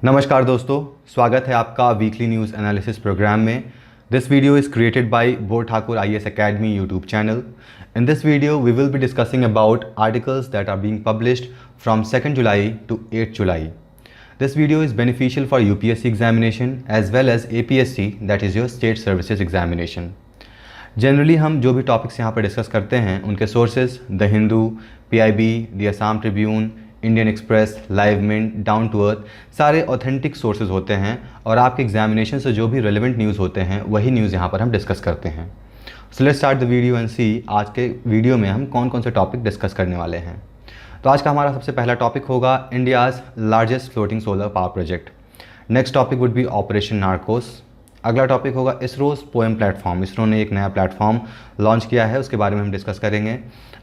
नमस्कार दोस्तों, स्वागत है आपका वीकली न्यूज़ एनालिसिस प्रोग्राम में। This video is created by bore Thakur IAS Academy YouTube channel. In this video, we will be discussing about articles that are being published from 2nd July to 8th July. This video is beneficial for UPSC examination as well as APSC, that is your State Services Examination. Generally हम जो भी topics यहाँ पर discuss करते हैं उनके sources the Hindu, PIB, the Assam Tribune, Indian Express, live mint, down to earth सारे authentic sources होते हैं और आपके एग्जामिनेशन से जो भी रेलेवेंट न्यूज़ होते हैं वही न्यूज़ यहाँ पर हम डिस्कस करते हैं। So let's start the video and see आज के वीडियो में हम कौन कौन से टॉपिक डिस्कस करने वाले हैं। तो आज का हमारा सबसे पहला टॉपिक होगा India's largest floating solar power project. Next topic would be operation Narcos. अगला टॉपिक होगा इसरोस पोएम प्लेटफॉर्म। इसरो ने एक नया प्लेटफॉर्म लॉन्च किया है, उसके बारे में हम डिस्कस करेंगे।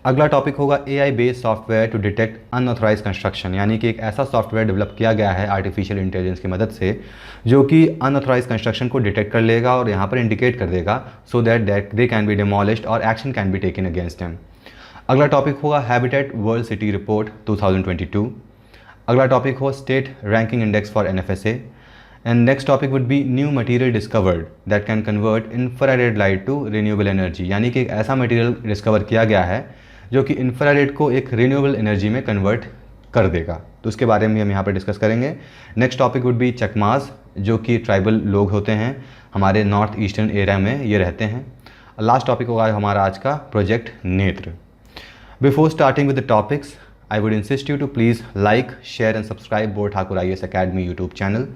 अगला टॉपिक होगा AI based software to detect unauthorise construction, यानी कि एक ऐसा सॉफ्टवेयर डेवलप किया गया है आर्टिफिशियल इंटेलिजेंस की मदद से जो कि अनऑथराइज कंस्ट्रक्शन को डिटेक्ट कर लेगा और यहाँ पर इंडिकेट कर देगा so that they can be demolished और action can be taken against them. अगला टॉपिक होगा हैबिटेट वर्ल्ड सिटी रिपोर्ट 2022। अगला टॉपिक हो state ranking index for NFSA। And next topic would be new material discovered that can convert infrared light to renewable energy, यानी कि एक ऐसा material discover किया गया है जो कि इंफ्रारेड को एक रिन्यूएबल एनर्जी में कन्वर्ट कर देगा। तो उसके बारे में हम यहाँ पर डिस्कस करेंगे। नेक्स्ट टॉपिक वुड बी चकमास, जो कि ट्राइबल लोग होते हैं हमारे नॉर्थ ईस्टर्न एरिया में ये रहते हैं। लास्ट टॉपिक होगा हमारा आज का project Netra. Before starting with the topics I would insist you to please like, share and subscribe Bor Thakur IAS Academy YouTube channel.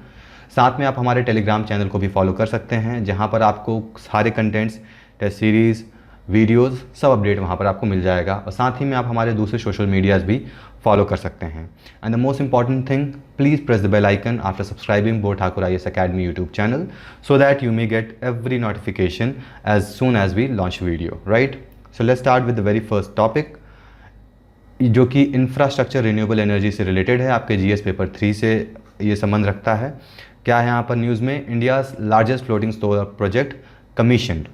साथ में आप हमारे टेलीग्राम चैनल को भी फॉलो कर सकते हैं, जहां पर आपको सारे कंटेंट्स, टेस्ट सीरीज़, वीडियोस सब अपडेट वहां पर आपको मिल जाएगा। और साथ ही में आप हमारे दूसरे सोशल मीडियाज़ भी फॉलो कर सकते हैं। And the most important thing, please press the bell icon after subscribing Bor Thakur IAS Academy YouTube channel so that you may get every notification as soon as we launch video, right. So let's start with the very first topic, जो कि infrastructure renewable energy से related है। आपके GS paper 3 से ये संबंध रखता है। क्या है यहाँ पर न्यूज़ में, India's largest floating solar project commissioned.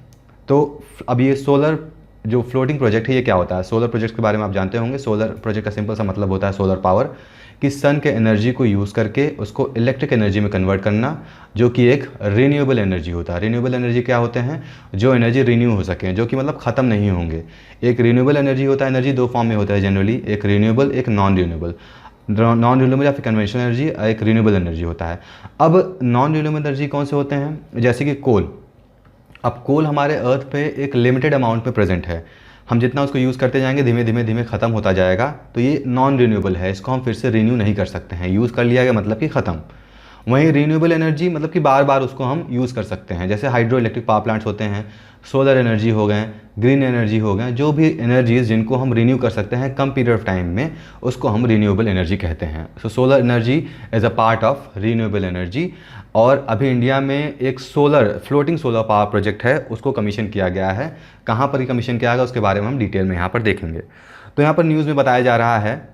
तो अब ये सोलर जो फ्लोटिंग प्रोजेक्ट है ये क्या होता है? सोलर प्रोजेक्ट के बारे में आप जानते होंगे। सोलर प्रोजेक्ट का सिंपल सा मतलब होता है सोलर पावर, कि सन के एनर्जी को यूज़ करके उसको इलेक्ट्रिक एनर्जी में कन्वर्ट करना, जो कि एक रिन्यूएबल एनर्जी होता है। रिन्यूएबल एनर्जी क्या होते हैं? जो एनर्जी रिन्यू हो सकें, जो कि मतलब ख़त्म नहीं होंगे। एक रिन्यूएबल एनर्जी होता है, एनर्जी दो फॉर्म में होता है जनरली, एक रिन्यूएबल एक नॉन रिन्यूएबल। नॉन रिन्यूएबल या फिर कन्वेंशनल एनर्जी एक रिन्यूएबल एनर्जी होता है। अब नॉन रिन्यूएबल एनर्जी कौन से होते हैं? जैसे कि कोल। अब कोल हमारे अर्थ पे एक लिमिटेड अमाउंट पे प्रेजेंट है, हम जितना उसको यूज़ करते जाएंगे धीमे धीमे धीमे ख़त्म होता जाएगा, तो ये नॉन रिन्यूएबल है, इसको हम फिर से रिन्यू नहीं कर सकते हैं। यूज़ कर लिया गया मतलब कि ख़त्म। वहीं रिन्यूएबल एनर्जी मतलब कि बार बार उसको हम यूज़ कर सकते हैं, जैसे हाइड्रो इलेक्ट्रिक पावर प्लांट्स होते हैं, सोलर एनर्जी हो गए, ग्रीन एनर्जी हो गए, जो भी एनर्जीज जिनको हम रिन्यू कर सकते हैं कम पीरियड ऑफ टाइम में, उसको हम रिन्यूएबल एनर्जी कहते हैं। So solar energy is a part of renewable energy. और अभी इंडिया में एक solar floating solar power project है, उसको कमीशन किया गया है। कहाँ पर कमीशन किया गया उसके बारे में हम डिटेल में यहाँ पर देखेंगे। तो यहाँ पर न्यूज़ में बताया जा रहा है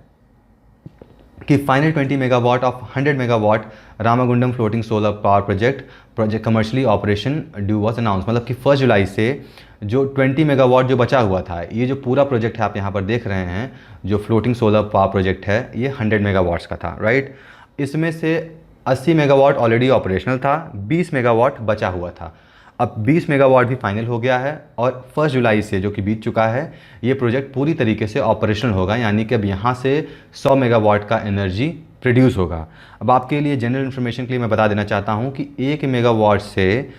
कि final 20 megawatt of 100 megawatt Ramagundam floating solar power project commercially operation due was announce. मतलब कि 1 जुलाई से जो 20 मेगावाट जो बचा हुआ था, ये जो पूरा प्रोजेक्ट है आप यहाँ पर देख रहे हैं, जो फ्लोटिंग सोलर पावर प्रोजेक्ट है ये 100 मेगावाट्स का था, राइट। इसमें से 80 मेगावाट ऑलरेडी ऑपरेशनल था, 20 मेगावाट बचा हुआ था। अब 20 मेगावाट भी फाइनल हो गया है और 1 जुलाई से जो कि बीत चुका है, ये प्रोजेक्ट पूरी तरीके से ऑपरेशनल होगा, यानी कि अब यहाँ से 100 मेगावाट का एनर्जी प्रोड्यूस होगा। अब आपके लिए जनरल इन्फॉर्मेशन के लिए मैं बता देना चाहता हूँ कि 1 मेगावाट से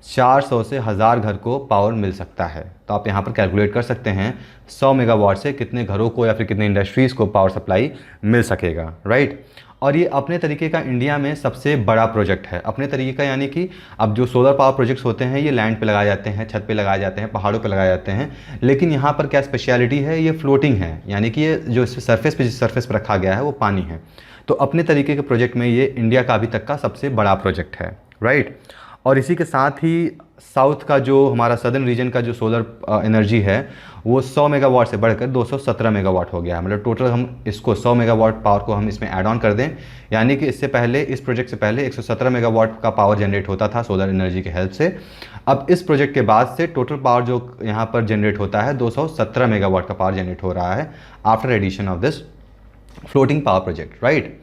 400 से 1000 घर को पावर मिल सकता है। तो आप यहाँ पर कैलकुलेट कर सकते हैं 100 मेगावाट से कितने घरों को या फिर कितने इंडस्ट्रीज़ को पावर सप्लाई मिल सकेगा, राइट। और ये अपने तरीके का इंडिया में सबसे बड़ा प्रोजेक्ट है। अपने तरीके का यानी कि अब जो सोलर पावर प्रोजेक्ट्स होते हैं ये लैंड पे लगाए जाते हैं, छत पे लगाए जाते हैं, पहाड़ों पे लगाए जाते हैं, लेकिन यहाँ पर क्या स्पेशलिटी है, ये फ्लोटिंग है, यानी कि ये जो सरफेस पे रखा गया है वो पानी है। तो अपने तरीके के प्रोजेक्ट में ये इंडिया का अभी तक का सबसे बड़ा प्रोजेक्ट है, राइट। और इसी के साथ ही साउथ का जो हमारा सदर्न रीजन का जो सोलर एनर्जी है वो 100 मेगावाट से बढ़कर 217 मेगावाट हो गया है। मतलब टोटल हम इसको 100 मेगावाट पावर को हम इसमें ऐड ऑन कर दें, यानी कि इससे पहले, इस प्रोजेक्ट से पहले 117 मेगावाट का पावर जनरेट होता था सोलर एनर्जी के हेल्प से। अब इस प्रोजेक्ट के बाद से टोटल पावर जो यहाँ पर जनरेट होता है 217 मेगावाट का पावर जनरेट हो रहा है after addition of this floating power project, right.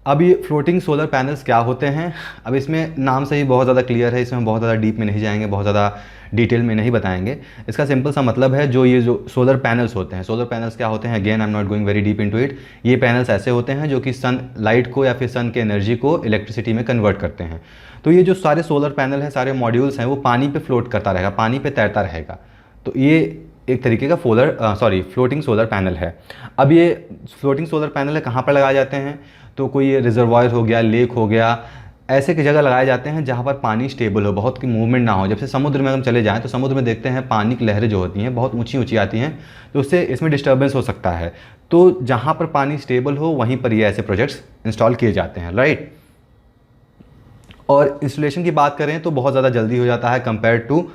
अब ये फ्लोटिंग सोलर पैनल्स क्या होते हैं? अब इसमें नाम से ही बहुत ज़्यादा क्लियर है, इसमें हम बहुत ज़्यादा डीप में नहीं जाएंगे, बहुत ज़्यादा डिटेल में नहीं बताएंगे। इसका सिंपल सा मतलब है, जो ये जो सोलर पैनल्स होते हैं, सोलर पैनल्स क्या होते हैं, again I am not going very deep into it. ये पैनल्स ऐसे होते हैं जो कि सन लाइट को या फिर सन के एनर्जी को इलेक्ट्रिसिटी में कन्वर्ट करते हैं। तो ये जो सारे सोलर पैनल हैं, सारे मॉड्यूल्स हैं, वो पानी पे फ्लोट करता रहेगा, पानी पे तैरता रहेगा। तो ये एक तरीके का फ्लोटिंग सोलर पैनल है। अब ये फ्लोटिंग सोलर पैनल है कहाँ पर लगाए जाते हैं? तो कोई ये रिजर्वायर हो गया, लेक हो गया, ऐसे की जगह लगाए जाते हैं जहाँ पर पानी स्टेबल हो, बहुत की मूवमेंट ना हो। जब से समुद्र में हम चले जाएँ तो समुद्र में देखते हैं पानी की लहरें जो होती हैं बहुत ऊंची ऊंची आती हैं, तो उससे इसमें डिस्टर्बेंस हो सकता है। तो जहाँ पर पानी स्टेबल हो वहीं पर ये ऐसे प्रोजेक्ट्स इंस्टॉल किए जाते हैं, राइट। और इंस्टॉलेशन की बात करें तो बहुत ज़्यादा जल्दी हो जाता है कंपेयर टू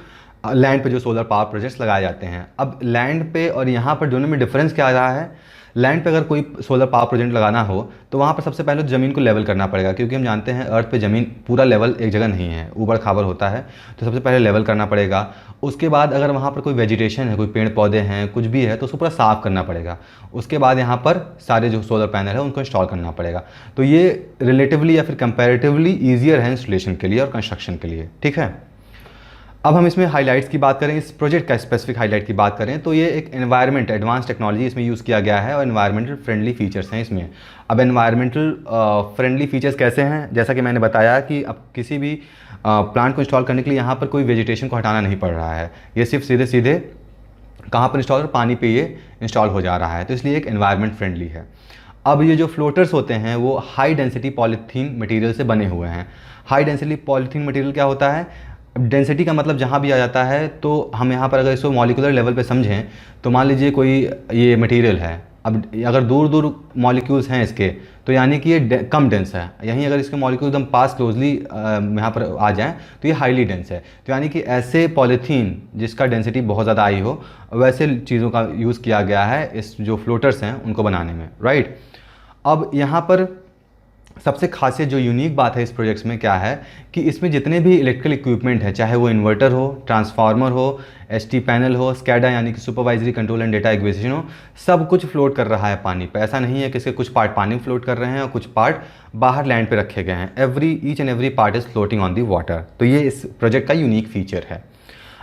लैंड पे जो सोलर पावर प्रोजेक्ट्स लगाए जाते हैं। अब लैंड पे और यहाँ पर दोनों में डिफरेंस क्या आ रहा है? लैंड पे अगर कोई सोलर पावर प्रोजेक्ट लगाना हो तो वहाँ पर सबसे पहले तो ज़मीन को लेवल करना पड़ेगा, क्योंकि हम जानते हैं अर्थ पे ज़मीन पूरा लेवल एक जगह नहीं है, ऊबड़ खाबड़ होता है। तो सबसे पहले लेवल करना पड़ेगा। उसके बाद अगर वहाँ पर कोई वेजिटेशन है, कोई पेड़ पौधे हैं, कुछ भी है, तो उसको पूरा साफ़ करना पड़ेगा। उसके बाद यहाँ पर सारे जो सोलर पैनल है उनको इंस्टॉल करना पड़ेगा। तो ये रिलेटिवली या फिर कंपेरेटिवली ईजियर है इंस्टॉलेशन के लिए और कंस्ट्रक्शन के लिए, ठीक है। अब हम इसमें हाइलाइट्स की बात करें, इस प्रोजेक्ट का स्पेसिफिक हाइलाइट की बात करें तो ये एक एनवायरनमेंट एडवांस टेक्नोलॉजी इसमें यूज़ किया गया है और एनवायरमेंटल फ्रेंडली फीचर्स हैं इसमें। अब एनवायरमेंटल फ्रेंडली फीचर्स कैसे हैं? जैसा कि मैंने बताया कि अब किसी भी प्लांट को इंस्टॉल करने के लिए यहाँ पर कोई वेजिटेशन को हटाना नहीं पड़ रहा है, ये सिर्फ सीधे सीधे कहाँ पर इंस्टॉल, पानी पे ये इंस्टॉल हो जा रहा है, तो इसलिए एक एनवायरनमेंट फ्रेंडली है। अब ये जो फ्लोटर्स होते हैं वो हाई डेंसिटी पॉलीथीन मटेरियल से बने हुए हैं। हाई डेंसिटी पॉलीथीन मटेरियल क्या होता है? डेंसिटी का मतलब जहाँ भी आ जाता है, तो हम यहाँ पर अगर इसको मॉलिक्यूलर लेवल पे समझें तो मान लीजिए कोई ये मटेरियल है, अब अगर दूर दूर मॉलिक्यूल्स हैं इसके, तो यानी कि ये कम डेंस है। यहीं अगर इसके मॉलिक्यूल एकदम पास क्लोजली यहाँ पर आ जाएँ तो ये हाईली डेंस है। तो यानी कि ऐसे पॉलीथीन जिसका डेंसिटी बहुत ज़्यादा हाई हो, वैसे चीज़ों का यूज़ किया गया है इस जो फ्लोटर्स हैं उनको बनाने में, राइट। अब यहाँ पर सबसे खासियत जो यूनिक बात है इस प्रोजेक्ट्स में क्या है कि इसमें जितने भी इलेक्ट्रिकल इक्विपमेंट है, चाहे वो इन्वर्टर हो, ट्रांसफार्मर हो, एसटी पैनल हो, स्कैडा यानी कि supervisory control and data acquisition हो, सब कुछ फ्लोट कर रहा है पानी पे। ऐसा नहीं है कि इसके कुछ पार्ट पानी में फ्लोट कर रहे हैं और कुछ पार्ट बाहर लैंड पे रखे गए हैं। Each and every part is floating on the water. तो ये इस प्रोजेक्ट का यूनिक फीचर है।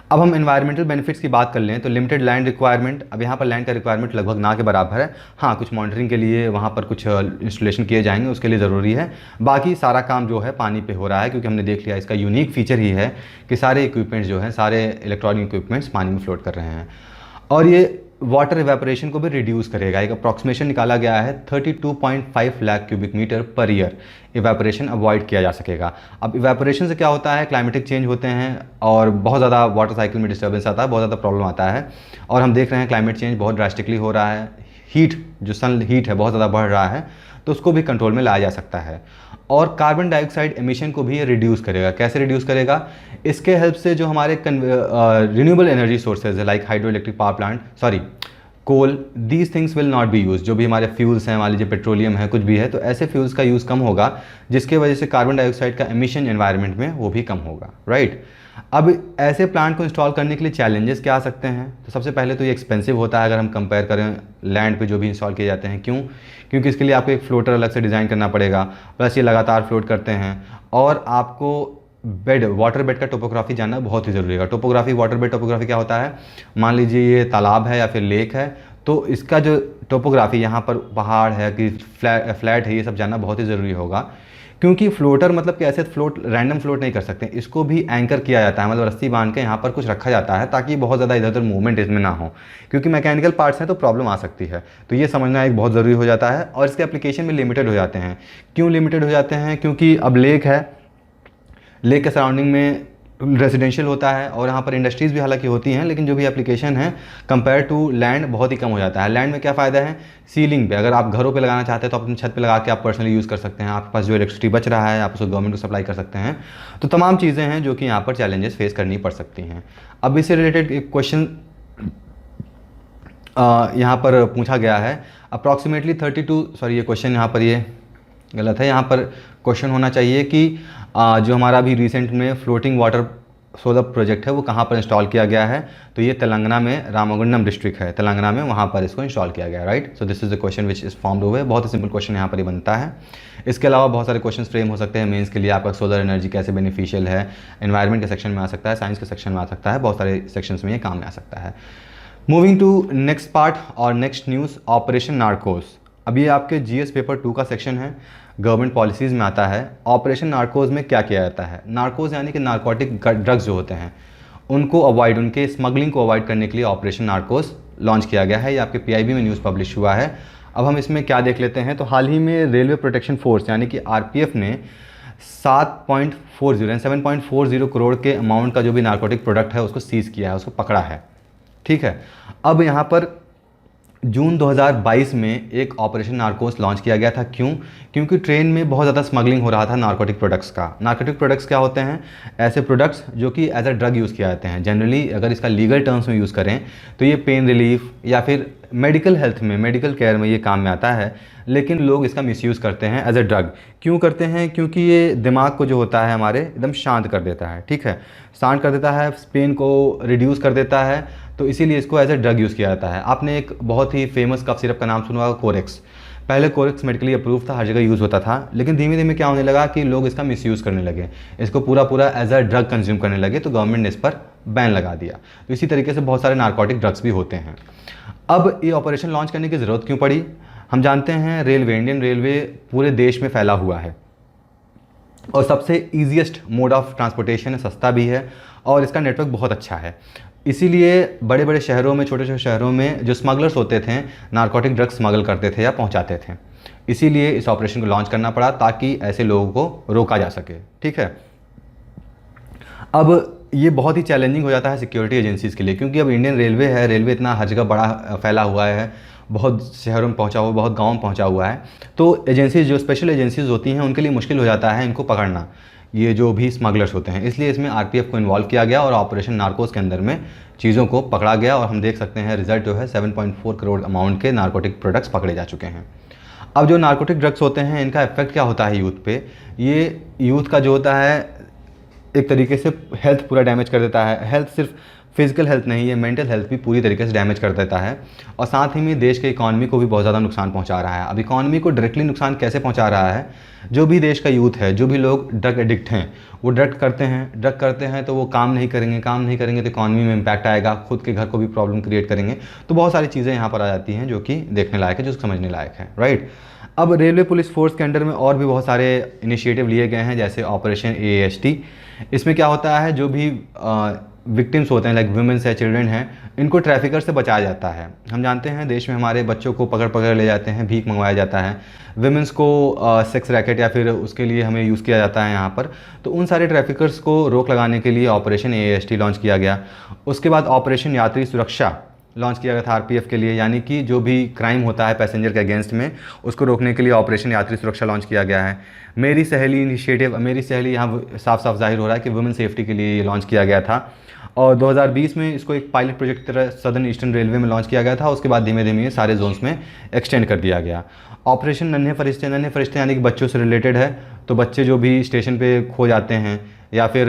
अब हम एनवायरमेंटल बेनिफिट्स की बात कर लें तो लिमिटेड लैंड रिक्वायरमेंट, अब यहाँ पर लैंड का रिक्वायरमेंट लगभग ना के बराबर है। हाँ, कुछ मॉनिटरिंग के लिए वहाँ पर कुछ इंस्टॉलेशन किए जाएंगे, उसके लिए ज़रूरी है। बाकी सारा काम जो है पानी पे हो रहा है, क्योंकि हमने देख लिया इसका यूनिक फीचर ही है कि सारे इक्विपमेंट्स जो हैं, सारे इलेक्ट्रॉनिक इक्विपमेंट्स पानी में फ्लोट कर रहे हैं। और ये वाटर इवेपोरेशन को भी रिड्यूस करेगा। एक अप्रॉक्सीमेशन निकाला गया है 32.5 lakh cubic metre per year evaporation avoid किया जा सकेगा। अब इवेपोरेशन से क्या होता है, क्लाइमेटिक चेंज होते हैं और बहुत ज़्यादा वाटर साइकिल में डिस्टर्बेंस आता है, बहुत ज़्यादा प्रॉब्लम आता है। और हम देख रहे हैं क्लाइमेट चेंज बहुत ड्रास्टिकली हो रहा है, हीट जो सन हीट है बहुत ज़्यादा बढ़ रहा है, तो उसको भी कंट्रोल में लाया जा सकता है। और कार्बन डाइऑक्साइड एमिशन को भी ये रिड्यूस करेगा। कैसे रिड्यूस करेगा? इसके हेल्प से जो हमारे रिन्यूएबल एनर्जी सोर्सेज है, like hydro electric power plant, coal, these things will not be use. जो भी हमारे फ्यूल्स हैं, मान लीजिए पेट्रोलियम है, कुछ भी है, तो ऐसे फ्यूल्स का यूज़ कम होगा, जिसके वजह से कार्बन डाइऑक्साइड का एमिशन एनवायरनमेंट में वो भी कम होगा, राइट। अब ऐसे प्लांट को इंस्टॉल करने के लिए चैलेंजेस क्या आ सकते हैं? तो सबसे पहले तो ये एक्सपेंसिव होता है अगर हम कंपेयर करें लैंड पे जो भी इंस्टॉल किए जाते हैं। क्यों? क्योंकि इसके लिए आपको एक फ्लोटर अलग से डिज़ाइन करना पड़ेगा, प्लस ये लगातार फ्लोट करते हैं। और आपको वाटर बेड का टोपोग्राफी जानना बहुत ही ज़रूरी है। टोपोग्राफी, वाटर बेड टोपोग्राफी क्या होता है? मान लीजिए ये तालाब है या फिर लेक है, तो इसका जो टोपोग्राफी, यहाँ पर पहाड़ है कि फ्लैट है, ये सब जानना बहुत ही ज़रूरी होगा। क्योंकि फ्लोटर मतलब कि ऐसे रैंडम फ्लोट नहीं कर सकते, इसको भी एंकर किया जाता है, मतलब रस्सी बांध के यहाँ पर कुछ रखा जाता है ताकि बहुत ज़्यादा इधर उधर मूवमेंट इसमें ना हो, क्योंकि मैकेनिकल पार्ट्स हैं तो प्रॉब्लम आ सकती है। तो ये समझना एक बहुत ज़रूरी हो जाता है। और इसके एप्लीकेशन भी लिमिटेड हो जाते हैं। क्यों लिमिटेड हो जाते हैं? क्योंकि अब लेक है, लेक के सराउंडिंग में रेजिडेंशियल होता है और यहाँ पर इंडस्ट्रीज़ भी हालांकि होती हैं, लेकिन जो भी एप्लीकेशन है कंपेयर टू लैंड बहुत ही कम हो जाता है। लैंड में क्या फ़ायदा है? सीलिंग पे, अगर आप घरों पे लगाना चाहते हैं तो अपनी छत पे लगा के आप पर्सनली यूज़ कर सकते हैं। आपके पास जो इलेक्ट्रिसिटी बच रहा है आप उसको गवर्नमेंट को सप्लाई कर सकते हैं। तो तमाम चीज़ें हैं जो कि यहाँ पर चैलेंजेस फेस करनी पड़ सकती हैं। अब इससे रिलेटेड एक क्वेश्चन यहाँ पर पूछा गया है, अप्रॉक्सीमेटली 32, ये क्वेश्चन यहाँ पर ये गलत है, यहाँ पर क्वेश्चन होना चाहिए कि जो हमारा अभी रिसेंट में फ्लोटिंग वाटर सोलर प्रोजेक्ट है वो कहाँ पर इंस्टॉल किया गया है, तो ये तेलंगाना में रामगुंडम डिस्ट्रिक्ट है, तेलंगाना में, वहाँ पर इसको इंस्टॉल किया गया है, right. So this is the question which is formed हुए। बहुत ही सिंपल क्वेश्चन यहाँ पर ही बनता है। इसके अलावा बहुत सारे क्वेश्चन फ्रेम हो सकते हैं मेंस के लिए। आपका सोलर एनर्जी कैसे बेनिफिशियल है, एनवायरमेंट के सेक्शन में आ सकता है, साइंस के सेक्शन में आ सकता है, बहुत सारे सेक्शंस में ये काम में आ सकता है। मूविंग टू नेक्स्ट पार्ट और नेक्स्ट न्यूज़, ऑपरेशन नार्कोस। अब ये आपके जीएस पेपर 2 का सेक्शन है, गवर्नमेंट पॉलिसीज़ में आता है। ऑपरेशन नार्कोस में क्या किया जाता है? नार्कोस यानी कि नार्कोटिक ड्रग्स जो होते हैं उनको अवॉइड, उनके स्मगलिंग को अवॉइड करने के लिए ऑपरेशन नार्कोस लॉन्च किया गया है। ये आपके पीआईबी में न्यूज़ पब्लिश हुआ है। अब हम इसमें क्या देख लेते हैं, तो हाल ही में रेलवे प्रोटेक्शन फोर्स यानी कि आरपीएफ ने 7.40 करोड़ के अमाउंट का जो भी नार्कोटिक प्रोडक्ट है उसको सीज़ किया है, उसको पकड़ा है, ठीक है। अब यहाँ पर जून 2022 में एक ऑपरेशन नार्कोस लॉन्च किया गया था। क्यों? क्योंकि ट्रेन में बहुत ज़्यादा स्मगलिंग हो रहा था नार्कोटिक प्रोडक्ट्स का। नार्कोटिक प्रोडक्ट्स क्या होते हैं? ऐसे प्रोडक्ट्स जो कि एज अ ड्रग यूज़ किया जाते हैं। जनरली अगर इसका लीगल टर्म्स में यूज़ करें तो ये पेन रिलीफ या फिर मेडिकल हेल्थ में, मेडिकल केयर में ये काम में आता है, लेकिन लोग इसका मिसयूज़ करते हैं एज अ ड्रग। क्यों करते हैं? क्योंकि ये दिमाग को जो होता है हमारे एकदम शांत कर देता है, ठीक है, शांत कर देता है, पेन को रिड्यूस कर देता है, तो इसीलिए इसको एज अ ड्रग यूज़ किया जाता है। आपने एक बहुत ही फेमस कफ सिरप का नाम सुना होगा, कोरेक्स। पहले कोरेक्स मेडिकली अप्रूव था, हर जगह यूज़ होता था, लेकिन धीमे धीमे क्या होने लगा कि लोग इसका मिसयूज़ करने लगे, इसको पूरा एज अ ड्रग कंज्यूम करने लगे, तो गवर्नमेंट ने इस पर बैन लगा दिया। तो इसी तरीके से बहुत सारे नार्कोटिक ड्रग्स भी होते हैं। अब ये ऑपरेशन लॉन्च करने की ज़रूरत क्यों पड़ी? हम जानते हैं रेलवे, इंडियन रेलवे पूरे देश में फैला हुआ है और सबसे ईजीएस्ट मोड ऑफ ट्रांसपोर्टेशन है, सस्ता भी है और इसका नेटवर्क बहुत अच्छा है। इसीलिए बड़े बड़े शहरों में, छोटे छोटे शहरों में जो स्मगलर्स होते थे नार्कोटिक ड्रग्स स्मगल करते थे या पहुंचाते थे, इसीलिए इस ऑपरेशन को लॉन्च करना पड़ा ताकि ऐसे लोगों को रोका जा सके, ठीक है। अब ये बहुत ही चैलेंजिंग हो जाता है सिक्योरिटी एजेंसीज़ के लिए, क्योंकि अब इंडियन रेलवे है, रेलवे इतना हर जगह बड़ा फैला हुआ है, बहुत शहरों में पहुंचा हुआ, बहुत गाँव में पहुंचा हुआ है, तो एजेंसीज जो स्पेशल एजेंसीज होती हैं उनके लिए मुश्किल हो जाता है इनको पकड़ना, ये जो भी स्मगलर्स होते हैं। इसलिए इसमें आरपीएफ को इन्वॉल्व किया गया और ऑपरेशन नार्कोस के अंदर में चीज़ों को पकड़ा गया और हम देख सकते हैं रिजल्ट जो है 7.4 करोड़ अमाउंट के नार्कोटिक प्रोडक्ट्स पकड़े जा चुके हैं। अब जो नार्कोटिक ड्रग्स होते हैं इनका इफेक्ट क्या होता है यूथ पे? ये यूथ का जो होता है एक तरीके से हेल्थ पूरा डैमेज कर देता है। हेल्थ सिर्फ फिजिकल हेल्थ नहीं है, मेंटल हेल्थ भी पूरी तरीके से डैमेज कर देता है और साथ ही में देश के इकॉनमी को भी बहुत ज़्यादा नुकसान पहुंचा रहा है। अब इकॉनमी को डायरेक्टली नुकसान कैसे पहुंचा रहा है? जो भी देश का यूथ है, जो भी लोग ड्रग एडिक्ट हैं, वो ड्रग करते हैं तो वो काम नहीं करेंगे तो इकॉनमी में इम्पैक्ट आएगा, खुद के घर को भी प्रॉब्लम क्रिएट करेंगे। तो बहुत सारी चीज़ें यहाँ पर आ जाती हैं जो कि देखने लायक है, जो समझने लायक है, राइट। अब रेलवे पुलिस फोर्स के अंडर में और भी बहुत सारे इनिशिएटिव लिए गए हैं, जैसे ऑपरेशन AAST। इसमें क्या होता है, जो भी विक्टिम्स होते हैं, लाइक वुमेन्स है, चिल्ड्रन हैं, इनको ट्रैफिकर से बचाया जाता है। हम जानते हैं देश में हमारे बच्चों को पकड़ ले जाते हैं, भीख मंगवाया जाता है, वुमेन्स को सेक्स रैकेट या फिर उसके लिए हमें यूज़ किया जाता है यहाँ पर। तो उन सारे ट्रैफिकर्स को रोक लगाने के लिए ऑपरेशन AAST लॉन्च किया गया। उसके बाद ऑपरेशन यात्री सुरक्षा लॉन्च किया गया था आरपीएफ के लिए, यानी कि जो भी क्राइम होता है पैसेंजर के अगेंस्ट में उसको रोकने के लिए ऑपरेशन यात्री सुरक्षा लॉन्च किया गया है। मेरी सहेली इनिशिएटिव, मेरी सहेली यहाँ साफ साफ जाहिर हो रहा है कि वुमेन सेफ्टी के लिए ये लॉन्च किया गया था और 2020 में इसको एक पायलट प्रोजेक्ट की तरह सदर्न ईस्टर्न रेलवे में लॉन्च किया गया था। उसके बाद धीमे धीमे सारे जोन्स में एक्सटेंड कर दिया गया। ऑपरेशन नन्हे फरिश्ते यानी कि बच्चों से रिलेटेड है, तो बच्चे जो भी स्टेशन पे खो जाते हैं या फिर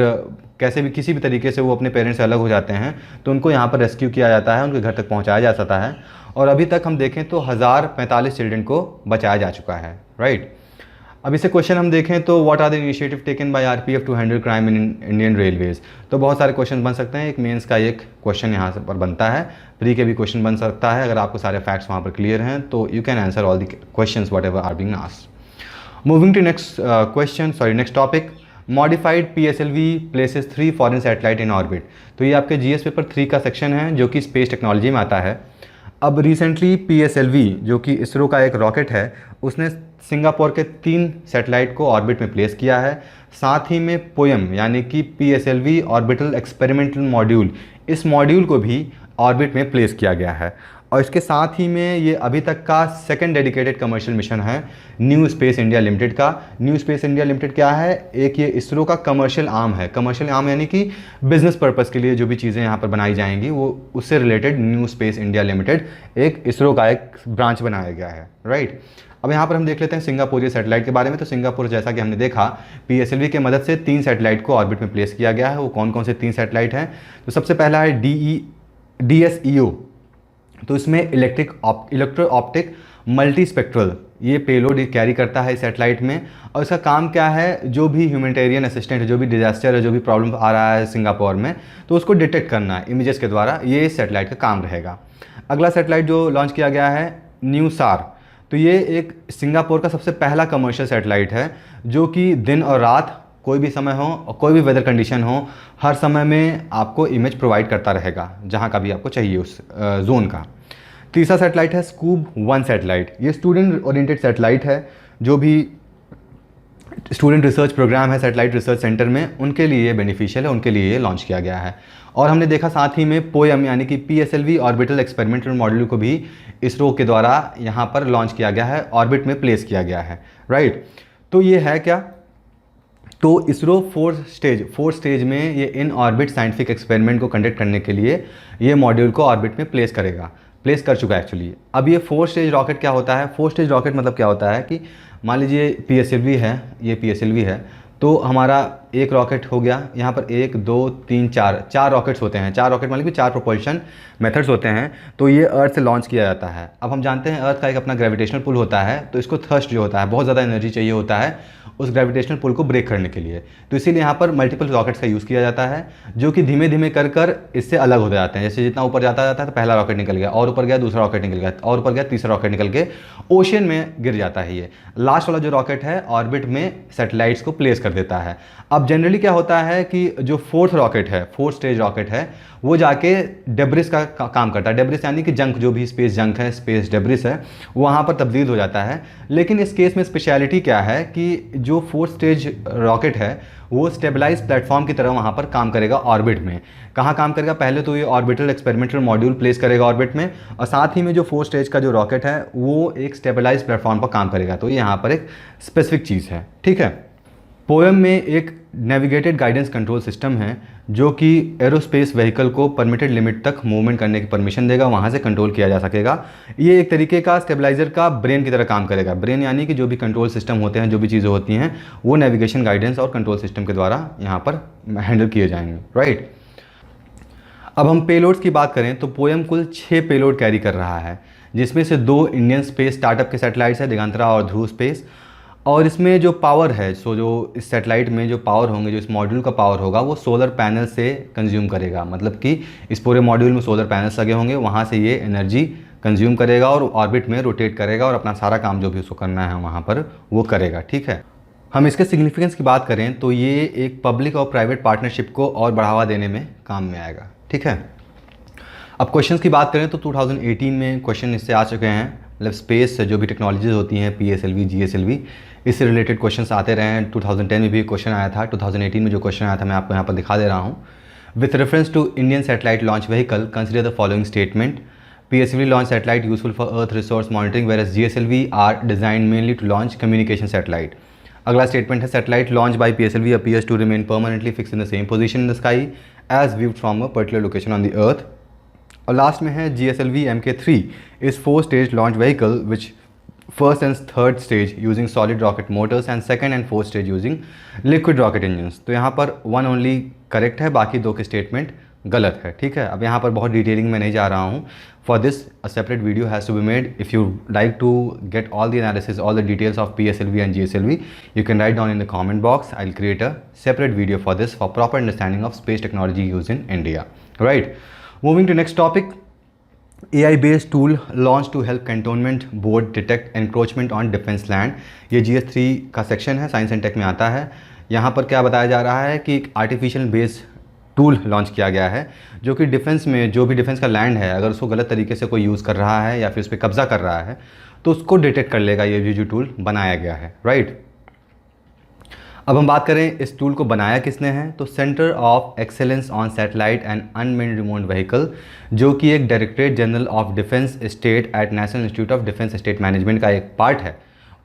कैसे भी किसी भी तरीके से वो अपने पेरेंट्स से अलग हो जाते हैं तो उनको यहाँ पर रेस्क्यू किया जाता है, उनके घर तक पहुँचाया जा सकता है और अभी तक हम देखें तो 1045 चिल्ड्रन को बचाया जा चुका है, राइट। अब इसे क्वेश्चन हम देखें तो what are the initiative taken by RPF to handle crime in Indian railways. तो बहुत सारे क्वेश्चन बन सकते हैं, एक मेंस का एक क्वेश्चन यहाँ से पर बनता है, प्री के भी क्वेश्चन बन सकता है। अगर आपको सारे फैक्ट्स वहाँ पर क्लियर हैं तो you can answer all the questions whatever are being asked. Moving to next topic, modified PSLV places 3 foreign satellite in orbit. तो ये आपके GS पेपर 3 का सेक्शन है जो कि स्पेस टेक्नोलॉजी में आता है। अब रिसेंटली PSLV जो कि इसरो का एक रॉकेट है, उसने सिंगापुर के 3 सैटेलाइट को ऑर्बिट में प्लेस किया है। साथ ही में पोएम यानी कि PSLV ऑर्बिटल एक्सपेरिमेंटल मॉड्यूल, इस मॉड्यूल को भी ऑर्बिट में प्लेस किया गया है। और इसके साथ ही में ये अभी तक का सेकंड डेडिकेटेड कमर्शियल मिशन है न्यू स्पेस इंडिया लिमिटेड का। न्यू स्पेस इंडिया लिमिटेड क्या है? एक ये इसरो का कमर्शियल आर्म है। कमर्शियल आर्म यानी कि बिजनेस पर्पज़ के लिए जो भी चीज़ें यहाँ पर बनाई जाएंगी वो उससे related new space India limited एक इसरो का एक ब्रांच बनाया गया है, राइट। अब यहाँ पर हम देख लेते हैं सिंगापुर सैटेलाइट के बारे में। तो सिंगापुर, जैसा कि हमने देखा, पीएसएलवी के मदद से 3 सैटेलाइट को ऑर्बिट में प्लेस किया गया है। वो कौन कौन से 3 सैटेलाइट हैं? तो सबसे पहला है DSEO। तो इसमें इलेक्ट्रो ऑप्टिक मल्टी स्पेक्ट्रल ये पेलोड कैरी करता है इस सैटेलाइट में। और इसका काम क्या है? जो भी ह्यूमैनिटेरियन असिस्टेंट है, जो भी डिजास्टर है, जो भी प्रॉब्लम आ रहा है सिंगापुर में, तो उसको डिटेक्ट करना है इमेजेस के द्वारा, ये इस सैटेलाइट का काम रहेगा। अगला सैटेलाइट जो लॉन्च किया गया है न्यूसार। तो ये एक सिंगापुर का सबसे पहला कमर्शियल सैटेलाइट है जो कि दिन और रात कोई भी समय हो और कोई भी वेदर कंडीशन हो, हर समय में आपको इमेज प्रोवाइड करता रहेगा जहाँ का भी आपको चाहिए उस जोन का। तीसरा सैटेलाइट है स्कूब 1 सैटेलाइट। ये स्टूडेंट ओरिएंटेड सैटेलाइट है। जो भी स्टूडेंट रिसर्च प्रोग्राम है सैटेलाइट रिसर्च सेंटर में, उनके लिए बेनिफिशियल है, उनके लिए ये लॉन्च किया गया है। और हमने देखा साथ ही में पोएम यानी कि PSLV ऑर्बिटल एक्सपेरिमेंटल मॉड्यूल को भी इसरो के द्वारा यहाँ पर लॉन्च किया गया है, ऑर्बिट में प्लेस किया गया है, राइट। तो ये है क्या? तो इसरो 4 स्टेज में ये इन ऑर्बिट साइंटिफिक एक्सपेरिमेंट को कंडक्ट करने के लिए ये मॉड्यूल को ऑर्बिट में प्लेस कर चुका है एक्चुअली। अब ये 4 स्टेज रॉकेट क्या होता है? 4 स्टेज रॉकेट मतलब क्या होता है कि मान लीजिए PSLV है, ये PSLV है, तो हमारा एक रॉकेट हो गया। यहाँ पर 1 2 3 4 रॉकेट्स होते हैं। 4 रॉकेट मतलब कि 4 प्रोपल्शन मेथड्स होते हैं। तो ये अर्थ से लॉन्च किया जाता है। अब हम जानते हैं अर्थ का एक अपना ग्रेविटेशनल पुल होता है, तो इसको थर्स्ट जो होता है, बहुत ज़्यादा एनर्जी चाहिए होता है उस ग्रेविटेशनल पुल को ब्रेक करने के लिए। तो इसीलिए यहाँ पर मल्टीपल रॉकेट्स का यूज़ किया जाता है जो कि धीमे धीमे कर इससे अलग हो जाते हैं। जैसे जितना ऊपर जाता है तो पहला रॉकेट निकल गया, और ऊपर गया दूसरा रॉकेट निकल गया, और ऊपर गया तीसरा रॉकेट निकल के ओशन में गिर जाता है। ये लास्ट वाला जो रॉकेट है ऑर्बिट में सैटेलाइट्स को प्लेस कर देता है। अब जनरली क्या होता है कि जो 4th रॉकेट है, 4th स्टेज रॉकेट है, वो जाके डेब्रिस का काम करता है। डेब्रिस यानी कि जंक, जो भी स्पेस जंक है, स्पेस डेब्रिस है, वहाँ पर तब्दील हो जाता है। लेकिन इस केस में स्पेशलिटी क्या है कि जो 4th स्टेज रॉकेट है वो स्टेबलाइज प्लेटफॉर्म की तरह वहाँ पर काम करेगा ऑर्बिट में। कहाँ काम करेगा? पहले तो ये ऑर्बिटल एक्सपेरिमेंटल मॉड्यूल प्लेस करेगा ऑर्बिट में, और साथ ही में जो 4th स्टेज का जो रॉकेट है वो एक स्टेबलाइज प्लेटफॉर्म पर काम करेगा। तो ये यहाँ पर एक स्पेसिफिक चीज़ है, ठीक है। पोएम में एक नेविगेटेड गाइडेंस कंट्रोल सिस्टम है जो कि एरोस्पेस व्हीकल को परमिटेड लिमिट तक मूवमेंट करने की परमिशन देगा, वहाँ से कंट्रोल किया जा सकेगा। ये एक तरीके का स्टेबलाइजर का ब्रेन की तरह काम करेगा। ब्रेन यानी कि जो भी कंट्रोल सिस्टम होते हैं, जो भी चीज़ें होती हैं, वो नेविगेशन गाइडेंस और कंट्रोल सिस्टम के द्वारा यहाँ पर हैंडल किए जाएंगे, राइट। अब हम पेलोड्स की बात करें तो पोएम कुल 6 पेलोड कैरी कर रहा है, जिसमें से 2 इंडियन स्पेस स्टार्टअप के सैटेलाइट्स हैं, दिगंतरा और ध्रुव स्पेस। और इसमें जो पावर है, जो इस सैटेलाइट में जो पावर होंगे, जो इस मॉड्यूल का पावर होगा, वो सोलर पैनल से कंज्यूम करेगा। मतलब कि इस पूरे मॉड्यूल में सोलर पैनल्स लगे होंगे, वहाँ से ये एनर्जी कंज्यूम करेगा और ऑर्बिट में रोटेट करेगा और अपना सारा काम जो भी उसको करना है वहाँ पर वो करेगा, ठीक है। हम इसके सिग्निफिकेंस की बात करें तो ये एक पब्लिक और प्राइवेट पार्टनरशिप को और बढ़ावा देने में काम में आएगा, ठीक है। अब क्वेश्चंस की बात करें तो 2018 में क्वेश्चन इससे आ चुके हैं। मतलब स्पेस से जो भी टेक्नोलॉजीज होती हैं, PSLV, GSLV, इससे रिलेटेड क्वेश्चंस आते रहे हैं। 2010 में भी क्वेश्चन आया था, 2018 में जो क्वेश्चन आया था मैं आपको यहाँ पर दिखा दे रहा हूँ। With reference to Indian satellite launch vehicle, consider the following statement: PSLV launch satellite useful for Earth resource monitoring, whereas GSLV are designed mainly to launch communication satellite. अगला स्टेटमेंट है: satellite launch by PSLV appears to remain permanently fixed in the same position in the sky as viewed from a particular location on the Earth. और last में है GSLV Mk3 is 4-stage launch vehicle which first and third stage using solid rocket motors and second and fourth stage using liquid rocket engines. तो यहाँ पर 1 only correct है, बाकी 2 के statement गलत है, ठीक है। अब यहाँ पर बहुत डिटेलिंग में नहीं जा रहा हूँ। For this a separate video has to be made. If you like to get all the analysis, all the details of PSLV and GSLV, you can write down in the comment box. I'll create a separate video for this for proper understanding of space technology used in India, right? Moving to next topic, AI-based tool launched to help cantonment board detect encroachment on defense land. ये GS3 का section है, science and take में आता है। यहाँ पर क्या बताया जा रहा है कि एक आर्टिफिशियल बेस्ड टूल लॉन्च किया गया है जो कि डिफेंस में जो भी डिफेंस का लैंड है, अगर उसको गलत तरीके से कोई यूज़ कर रहा है या फिर उस पर कब्जा कर रहा है तो उसको डिटेक्ट कर लेगा। ये जो टूल बनाया गया है, राइट। अब हम बात करें इस टूल को बनाया किसने है, तो centre of excellence on satellite and unmanned remote vehicle, जो कि एक directorate general of defence state at national institute of defence state management का एक पार्ट है,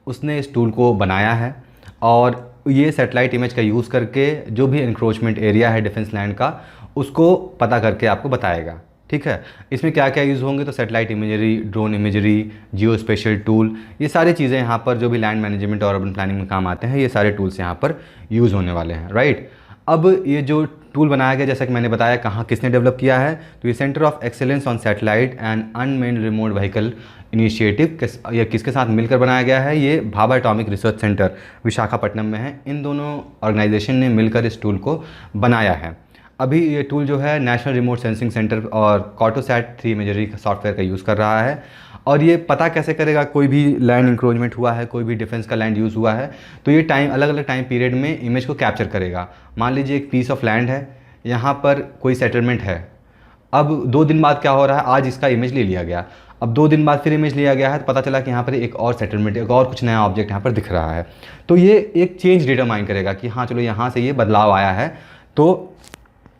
उसने इस टूल को बनाया है। और ये सैटेलाइट इमेज का यूज़ करके जो भी इंक्रोचमेंट एरिया है डिफेंस लैंड का, उसको पता करके आपको बताएगा। ठीक है, इसमें क्या क्या यूज़ होंगे, तो सैटेलाइट इमेजरी, ड्रोन इमेजरी, जियो स्पेशल टूल, ये सारी चीज़ें यहाँ पर जो भी लैंड मैनेजमेंट और अर्बन प्लानिंग में काम आते हैं, ये सारे टूल्स यहाँ पर यूज़ होने वाले हैं। राइट, अब ये जो टूल बनाया गया, जैसा कि मैंने बताया कहाँ किसने डेवलप किया है, तो ये centre of excellence on satellite and unmanned remote vehicle initiative ये किसके साथ मिलकर बनाया गया है, ये Bhabha atomic research centre Visakhapatnam में है। इन दोनों ऑर्गेनाइजेशन ने मिलकर इस टूल को बनाया है। अभी ये टूल जो है नेशनल रिमोट सेंसिंग सेंटर और कॉटोसैट 3 इमेजरी सॉफ्टवेयर का यूज़ कर रहा है। और ये पता कैसे करेगा, कोई भी लैंड इंक्रोचमेंट हुआ है, कोई भी डिफेंस का लैंड यूज़ हुआ है, तो ये अलग अलग टाइम पीरियड में इमेज को कैप्चर करेगा। मान लीजिए एक पीस ऑफ लैंड है, यहाँ पर कोई सेटलमेंट है, अब 2 दिन बाद क्या हो रहा है, आज इसका इमेज ले लिया गया, अब 2 दिन बाद फिर इमेज लिया गया है, तो पता चला कि यहाँ पर एक और सेटलमेंट, एक और कुछ नया ऑब्जेक्ट यहाँ पर दिख रहा है। तो ये एक चेंज डिटरमाइन करेगा कि हाँ चलो यहाँ से ये बदलाव आया है, तो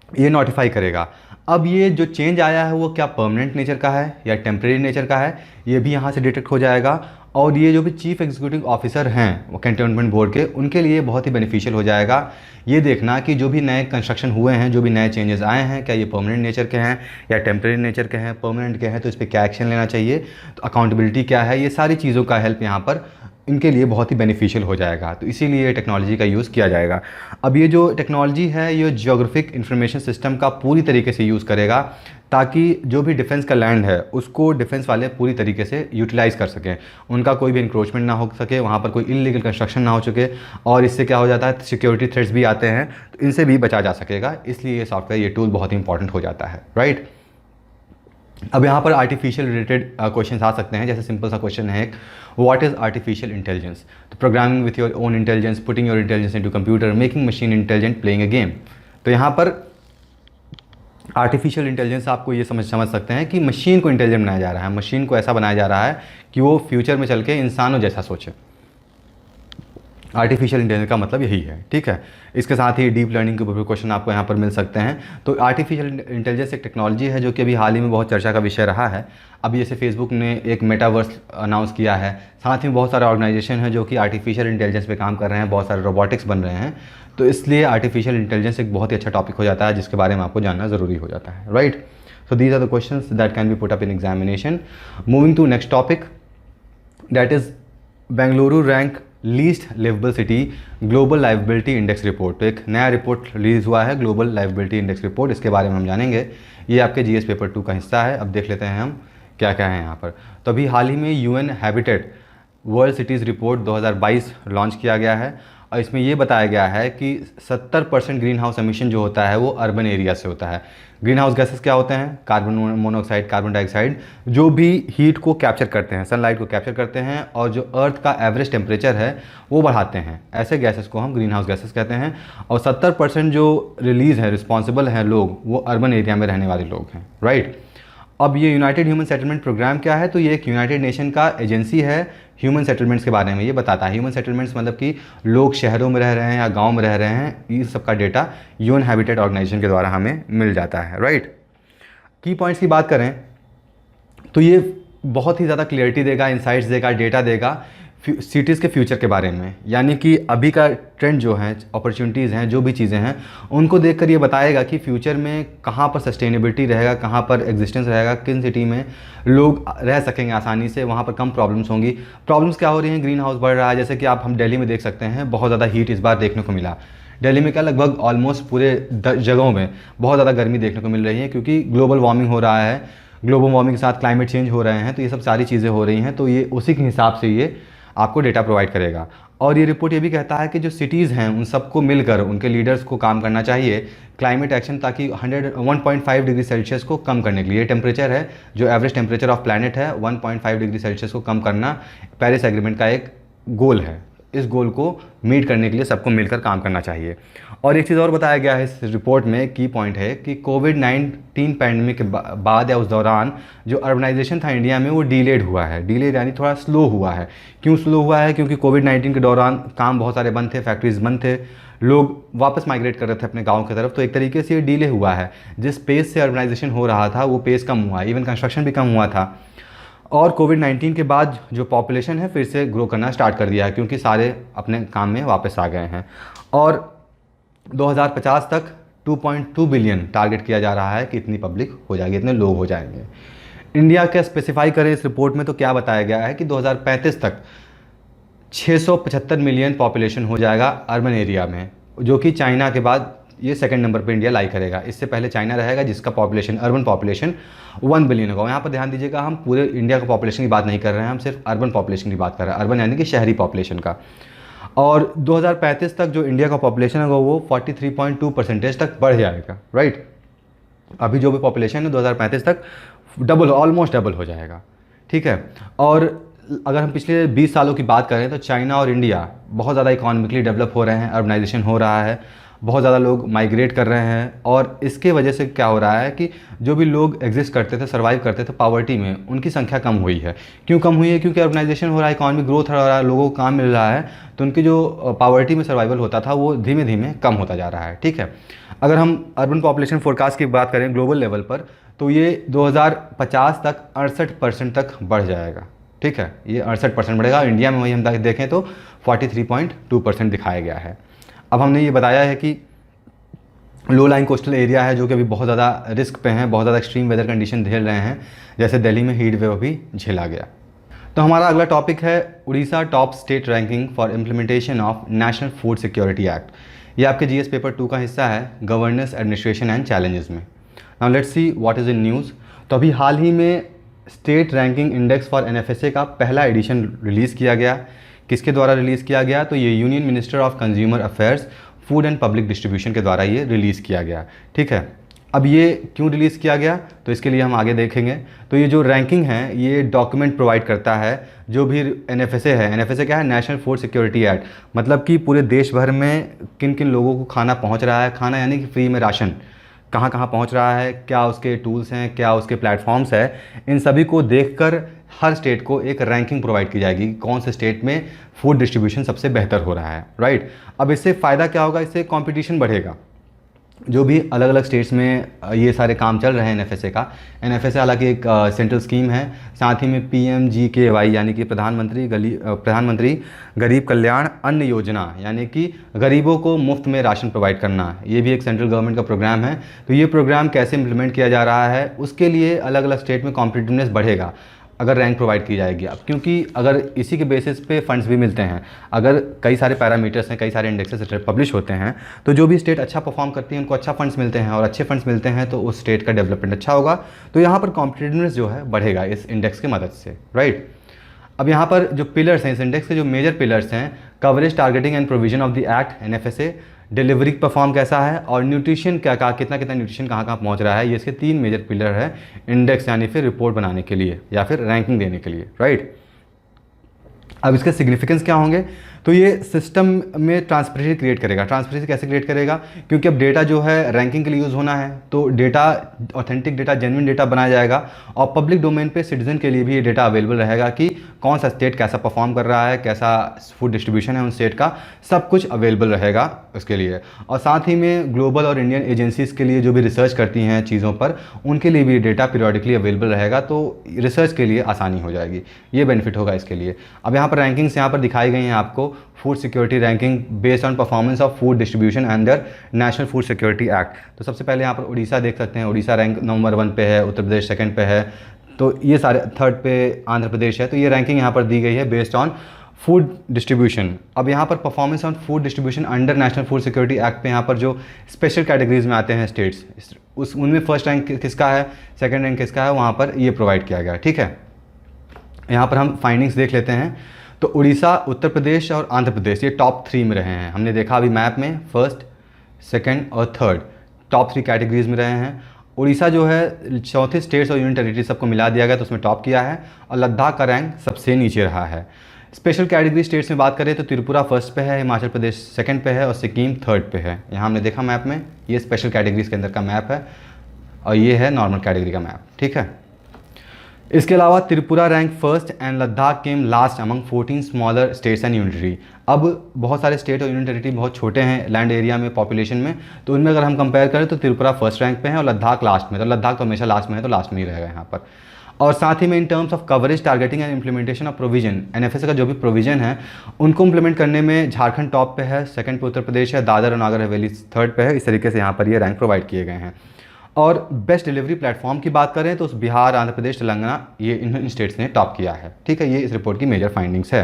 ये नोटिफाई करेगा। अब ये जो चेंज आया है वो क्या परमानेंट नेचर का है या टेम्परेरी नेचर का है, ये भी यहाँ से डिटेक्ट हो जाएगा। और ये जो भी चीफ एग्जीक्यूटिव ऑफिसर हैं वो कैंटोनमेंट बोर्ड के, उनके लिए बहुत ही बेनिफिशियल हो जाएगा ये देखना कि जो भी नए कंस्ट्रक्शन हुए हैं, जो भी नए चेंजेस आए हैं, क्या ये परमानेंट नेचर के हैं या टेम्परेरी नेचर के हैं, परमानेंट के हैं तो इस पर क्या एक्शन लेना चाहिए, तो अकाउंटेबिलिटी क्या है, ये सारी चीज़ों का हेल्प यहाँ पर इनके लिए बहुत ही बेनिफिशियल हो जाएगा। तो इसीलिए टेक्नोलॉजी का यूज़ किया जाएगा। अब ये जो टेक्नोलॉजी है ये जियोग्राफिक इंफॉर्मेशन सिस्टम का पूरी तरीके से यूज़ करेगा, ताकि जो भी डिफेंस का लैंड है उसको डिफेंस वाले पूरी तरीके से यूटिलाइज़ कर सकें, उनका कोई भी इंक्रोचमेंट ना हो सके, वहाँ पर कोई इलीगल कंस्ट्रक्शन ना हो चुके। और इससे क्या हो जाता है, सिक्योरिटी थ्रेट्स भी आते हैं, तो इनसे भी बचा जा सकेगा। इसलिए ये सॉफ्टवेयर, ये टूल बहुत ही इंपॉर्टेंट हो जाता है। राइट, अब यहाँ पर आर्टिफिशियल रिलेटेड क्वेश्चन आ सकते हैं। जैसे सिंपल सा क्वेश्चन है, व्हाट इज़ आर्टिफिशियल इंटेलिजेंस, तो programming with your own intelligence, putting your intelligence into computer, making machine intelligent, playing a game. तो यहाँ पर आर्टिफिशियल इंटेलिजेंस आपको ये समझ सकते हैं कि मशीन को इंटेलिजेंट बनाया जा रहा है, मशीन को ऐसा बनाया जा रहा है कि वो फ्यूचर में चल के इंसानों जैसा सोचे। आर्टिफिशियल इंटेलिजेंस का मतलब यही है। ठीक है, इसके साथ ही डीप लर्निंग के ऊपर क्वेश्चन आपको यहाँ पर मिल सकते हैं। तो आर्टिफिशियल इंटेलिजेंस एक टेक्नोलॉजी है जो कि अभी हाल ही में बहुत चर्चा का विषय रहा है। अभी जैसे फेसबुक ने एक मेटावर्स अनाउंस किया है, साथ ही बहुत सारे ऑर्गेनाइजेशन हैं जो कि आर्टिफिशियल इंटेलिजेंस पे काम कर रहे हैं, बहुत सारे रोबोटिक्स बन रहे हैं। तो इसलिए आर्टिफिशियल इंटेलिजेंस एक बहुत ही अच्छा टॉपिक हो जाता है जिसके बारे में आपको जानना ज़रूरी हो जाता है। Right, so these are the questions that can be put up in examination. Moving to next topic, that is Bengaluru rank least livable city global livability index report. तो एक नया रिपोर्ट रिलीज़ हुआ है, ग्लोबल लाइवेबिलिटी इंडेक्स रिपोर्ट, इसके बारे में हम जानेंगे। ये आपके जीएस पेपर 2 का हिस्सा है। अब देख लेते हैं हम क्या क्या है यहाँ पर। तो अभी हाल ही में UN habitat world cities report 2022 launch किया गया है, और इसमें ये बताया गया है कि 70% ग्रीन हाउस एमिशन जो होता है वो अर्बन एरिया से होता है। ग्रीन हाउस गैसेस क्या होते हैं, कार्बन मोनोऑक्साइड, कार्बन डाइऑक्साइड, जो भी हीट को कैप्चर करते हैं, सनलाइट को कैप्चर करते हैं और जो अर्थ का एवरेज टेम्परेचर है वो बढ़ाते हैं, ऐसे गैसेस को हम ग्रीन हाउस गैसेस कहते हैं। और 70% जो रिलीज़ है, रिस्पॉन्सिबल हैं लोग, वो अर्बन एरिया में रहने वाले लोग हैं। राइट, अब ये यूनाइटेड ह्यूमन सेटलमेंट प्रोग्राम क्या है, तो ये एक यूनाइटेड नेशन का एजेंसी है, ह्यूमन सेटलमेंट्स के बारे में ये बताता है। ह्यूमन सेटलमेंट्स मतलब कि लोग शहरों में रह रहे हैं या गांव में रह रहे हैं, ये सब का डेटा यूएन हैबिटेट ऑर्गेनाइजेशन के द्वारा हमें मिल जाता है। राइट, की पॉइंट्स की बात करें तो ये बहुत ही ज़्यादा क्लियरिटी देगा, इंसाइट्स देगा, डेटा देगा सिटीज़ के फ्यूचर के बारे में। यानी कि अभी का ट्रेंड जो है, अपॉर्चुनिटीज़ हैं, जो भी चीज़ें हैं, उनको देखकर ये बताएगा कि फ्यूचर में कहाँ पर सस्टेनेबिलिटी रहेगा, कहाँ पर एग्जिस्टेंस रहेगा, किन सिटी में लोग रह सकेंगे आसानी से, वहाँ पर कम प्रॉब्लम्स होंगी। प्रॉब्लम्स क्या हो रही हैं, ग्रीन हाउस बढ़ रहा है। जैसे कि आप हम दिल्ली में देख सकते हैं, बहुत ज़्यादा हीट इस बार देखने को मिला। दिल्ली में क्या लगभग ऑलमोस्ट पूरे जगहों में बहुत ज़्यादा गर्मी देखने को मिल रही है, क्योंकि ग्लोबल वार्मिंग हो रहा है, ग्लोबल वार्मिंग के साथ क्लाइमेट चेंज हो रहे हैं, तो ये सब सारी चीज़ें हो रही हैं। तो ये उसी के हिसाब से ये आपको डेटा प्रोवाइड करेगा। और ये रिपोर्ट ये भी कहता है कि जो सिटीज़ हैं उन सबको मिलकर उनके लीडर्स को काम करना चाहिए क्लाइमेट एक्शन, ताकि 101.5 डिग्री सेल्सियस को कम करने के लिए, टेम्परेचर है जो एवरेज टेम्परेचर ऑफ प्लैनेट है 1.5 डिग्री सेल्सियस को कम करना पेरिस एग्रीमेंट का एक गोल है। इस गोल को मीट करने के लिए सबको मिलकर काम करना चाहिए। और एक चीज़ और बताया गया है इस रिपोर्ट में, की पॉइंट है कि कोविड-19 पैंडमिक के बाद या उस दौरान जो अर्बनाइजेशन था इंडिया में वो डिलेड हुआ है। डिलेड यानी थोड़ा स्लो हुआ है। क्यों स्लो हुआ है? क्योंकि कोविड-19 के दौरान काम बहुत सारे बंद थे, फैक्ट्रीज बंद थे, लोग वापस माइग्रेट कर रहे थे अपने गाँव की तरफ, तो एक तरीके से ये डिले हुआ है। जिस पेस से अर्बनाइजेशन हो रहा था वो पेस कम हुआ, इवन कंस्ट्रक्शन भी कम हुआ था। और कोविड-19 के बाद जो पॉपुलेशन है फिर से ग्रो करना स्टार्ट कर दिया है, क्योंकि सारे अपने काम में वापस आ गए हैं। और 2050 तक 2.2 बिलियन टारगेट किया जा रहा है कि इतनी पब्लिक हो जाएगी, इतने लोग हो जाएंगे। इंडिया का स्पेसिफाई करें इस रिपोर्ट में तो क्या बताया गया है कि 2035 तक 675 मिलियन पॉपुलेशन हो जाएगा अर्बन एरिया में, जो कि चाइना के बाद ये सेकंड नंबर पे इंडिया लाई करेगा। इससे पहले चाइना रहेगा जिसका पॉपुलेशन, अर्बन पॉपुलेशन 1 बिलियन होगा। यहाँ पर ध्यान दीजिएगा, हम पूरे इंडिया का पॉपुलेशन की बात नहीं कर रहे हैं, हम सिर्फ अर्बन पॉपुलेशन की बात कर रहे हैं, अर्बन यानी कि शहरी पॉपुलेशन का। और 2035 तक जो इंडिया का पॉपुलेशन होगा वो 43.2% तक बढ़ जाएगा, राइट। अभी जो भी पॉपुलेशन है 2035 तक डबल, ऑलमोस्ट डबल हो जाएगा, ठीक है। और अगर हम पिछले 20 सालों की बात करें तो चाइना और इंडिया बहुत ज़्यादा इकोनॉमिकली डेवलप हो रहे हैं, अर्बनाइजेशन हो रहा है, बहुत ज़्यादा लोग माइग्रेट कर रहे हैं। और इसके वजह से क्या हो रहा है कि जो भी लोग एग्जिस्ट करते थे, सर्वाइव करते थे पॉवर्टी में, उनकी संख्या कम हुई है। क्यों कम हुई है? क्योंकि अर्बनाइजेशन हो रहा है, इकोनॉमिक ग्रोथ हो रहा है, लोगों को काम मिल रहा है, तो उनकी जो पॉवर्टी में सर्वाइवल होता था वो धीमे धीमे कम होता जा रहा है, ठीक है। अगर हम अर्बन पॉपुलेशन फोरकास्ट की बात करें ग्लोबल लेवल पर तो ये 2050 तक 68% तक बढ़ जाएगा, ठीक है। ये 68% बढ़ेगा। इंडिया में वही हम देखें तो 43.2% दिखाया गया है। अब हमने ये बताया है कि लो लाइन कोस्टल एरिया है जो कि अभी बहुत ज़्यादा रिस्क पे हैं, बहुत ज़्यादा एक्सट्रीम वेदर कंडीशन झेल रहे हैं, जैसे दिल्ली में हीट वेव भी झेला गया। तो हमारा अगला टॉपिक है Orissa top state ranking for implementation of national food security act. ये आपके जीएस पेपर 2 का हिस्सा है, गवर्नेंस, एडमिनिस्ट्रेशन एंड चैलेंजेस में। Now let's see what is in news. तो अभी हाल ही में state ranking index for NFSA का पहला एडिशन रिलीज़ किया गया। किसके द्वारा रिलीज़ किया गया? तो ये union minister of consumer affairs, food and public distribution के द्वारा ये रिलीज़ किया गया, ठीक है। अब ये क्यों रिलीज़ किया गया तो इसके लिए हम आगे देखेंगे। तो ये जो रैंकिंग है ये डॉक्यूमेंट प्रोवाइड करता है जो भी एनएफएसए है। एनएफएसए क्या है? नेशनल फूड सिक्योरिटी एक्ट, मतलब कि पूरे देश भर में किन किन लोगों को खाना पहुंच रहा है, खाना यानी कि फ्री में राशन कहाँ कहाँ पहुंच रहा है, क्या उसके टूल्स हैं, क्या उसके प्लेटफॉर्म्स है, इन सभी को देखकर हर स्टेट को एक रैंकिंग प्रोवाइड की जाएगी कि कौन से स्टेट में फूड डिस्ट्रीब्यूशन सबसे बेहतर हो रहा है, राइट। अब इससे फ़ायदा क्या होगा? इससे कंपटीशन बढ़ेगा। जो भी अलग अलग स्टेट्स में ये सारे काम चल रहे हैं एनएफएसए का, एनएफएसए हालांकि एक सेंट्रल स्कीम है, साथ ही में पीएमजीकेवाई यानी कि प्रधानमंत्री गरीब कल्याण अन्न योजना, यानी कि गरीबों को मुफ्त में राशन प्रोवाइड करना, ये भी एक सेंट्रल गवर्नमेंट का प्रोग्राम है। तो ये प्रोग्राम कैसे इम्प्लीमेंट किया जा रहा है उसके लिए अलग अलग स्टेट में कॉम्पिटिटिवनेस बढ़ेगा अगर रैंक प्रोवाइड की जाएगी। अब क्योंकि अगर इसी के बेसिस पे फंड्स भी मिलते हैं, अगर कई सारे पैरामीटर्स हैं, कई सारे इंडेक्सेस पब्लिश होते हैं, तो जो भी स्टेट अच्छा परफॉर्म करती है उनको अच्छा फंड्स मिलते हैं, और अच्छे फंड्स मिलते हैं तो उस स्टेट का डेवलपमेंट अच्छा होगा। तो यहाँ पर कॉम्पिटिटिवनेस जो है बढ़ेगा इस इंडेक्स की मदद से, राइट। अब यहाँ पर जो पिलर्स हैं इस इंडेक्स के, जो मेजर पिलर्स हैं, coverage, targeting and provision of the act NFSA, delivery perform कैसा है, और न्यूट्रिशन क्या कितना न्यूट्रिशन कहाँ कहाँ पहुँच रहा है, ये इसके 3 मेजर पिलर है इंडेक्स यानी फिर रिपोर्ट बनाने के लिए या फिर रैंकिंग देने के लिए, राइट। अब इसके सिग्निफिकेंस क्या होंगे? तो ये सिस्टम में ट्रांसपेरेंसी क्रिएट करेगा। ट्रांसपेरेंसी कैसे क्रिएट करेगा? क्योंकि अब डेटा जो है रैंकिंग के लिए यूज़ होना है, तो data authentic data, genuine data बनाया जाएगा, और पब्लिक डोमेन पे सिटीजन के लिए भी ये डेटा अवेलेबल रहेगा कि कौन सा स्टेट कैसा परफॉर्म कर रहा है, कैसा फूड डिस्ट्रीब्यूशन है उन स्टेट का, सब कुछ अवेलेबल रहेगा उसके लिए। और साथ ही में ग्लोबल और इंडियन एजेंसीज़ के लिए जो भी रिसर्च करती हैं चीज़ों पर, उनके लिए भी डेटा पीरियडिकली अवेलेबल रहेगा, तो रिसर्च के लिए आसानी हो जाएगी, ये बेनिफिट होगा इसके लिए। अब यहाँ पर रैंकिंग्स यहाँ पर दिखाई गई हैं आपको, food security ranking based on performance of food distribution under national food security act. तो सबसे पहले यहाँ पर उड़ीसा देख सकते हैं, उड़ीसा रैंक नंबर 1 पे है, उत्तर प्रदेश सेकंड पे है, तो ये सारे थर्ड पे आंध्र प्रदेश है। तो ये रैंकिंग यहाँ पर दी गई है बेस्ड ऑन फूड डिस्ट्रीब्यूशन। अब यहाँ पर performance on food distribution under national food security act पे यहाँ पर जो स्पेशल कैटेगरीज में आते हैं स्टेट्स, उनमें फर्स्ट रैंक किसका है, सेकेंड रैंक किसका है, वहाँ पर ये प्रोवाइड किया गया, ठीक है। यहाँ पर हम फाइंडिंग्स देख लेते हैं। तो उड़ीसा, उत्तर प्रदेश और आंध्र प्रदेश ये टॉप 3 में रहे हैं। हमने देखा अभी मैप में फर्स्ट, सेकंड और थर्ड टॉप 3 कैटेगरीज में रहे हैं। उड़ीसा जो है चौथे स्टेट्स और यूनियन टेरिटरी सबको मिला दिया गया तो उसमें टॉप किया है, और लद्दाख का रैंक सबसे नीचे रहा है। स्पेशल कैटेगरी स्टेट्स में बात करें तो त्रिपुरा फर्स्ट पे है, हिमाचल प्रदेश सेकंड पे है और सिक्किम थर्ड पे है। यहाँ हमने देखा मैप में, ये स्पेशल कैटेगरीज के अंदर का मैप है और ये है नॉर्मल कैटेगरी का मैप, ठीक है। इसके अलावा Tripura rank first and Ladakh came last among 14 smaller states and union territory. अब बहुत सारे स्टेट और यूनियन टेरिटरी बहुत छोटे हैं लैंड एरिया में, पॉपुलेशन में, तो उनमें अगर हम कंपेयर करें तो त्रिपुरा फर्स्ट रैंक पे है और लद्दाख लास्ट में। तो लद्दाख तो हमेशा लास्ट में है, तो लास्ट में ही रहेगा यहाँ पर। और साथ ही में in terms of coverage, targeting and implementation of provision, NFSA का जो भी प्रोविजन है उनको इम्प्लीमेंट करने में झारखंड टॉप पे है, सेकंड पे उत्तर प्रदेश है, दादर और नागर हवेली थर्ड पे है। इस तरीके से यहाँ पर ये रैंक प्रोवाइड किए गए हैं। और बेस्ट डिलीवरी प्लेटफॉर्म की बात करें तो बिहार, आंध्र प्रदेश, तेलंगाना, ये इन स्टेट्स ने टॉप किया है, ठीक है। ये इस रिपोर्ट की मेजर फाइंडिंग्स है।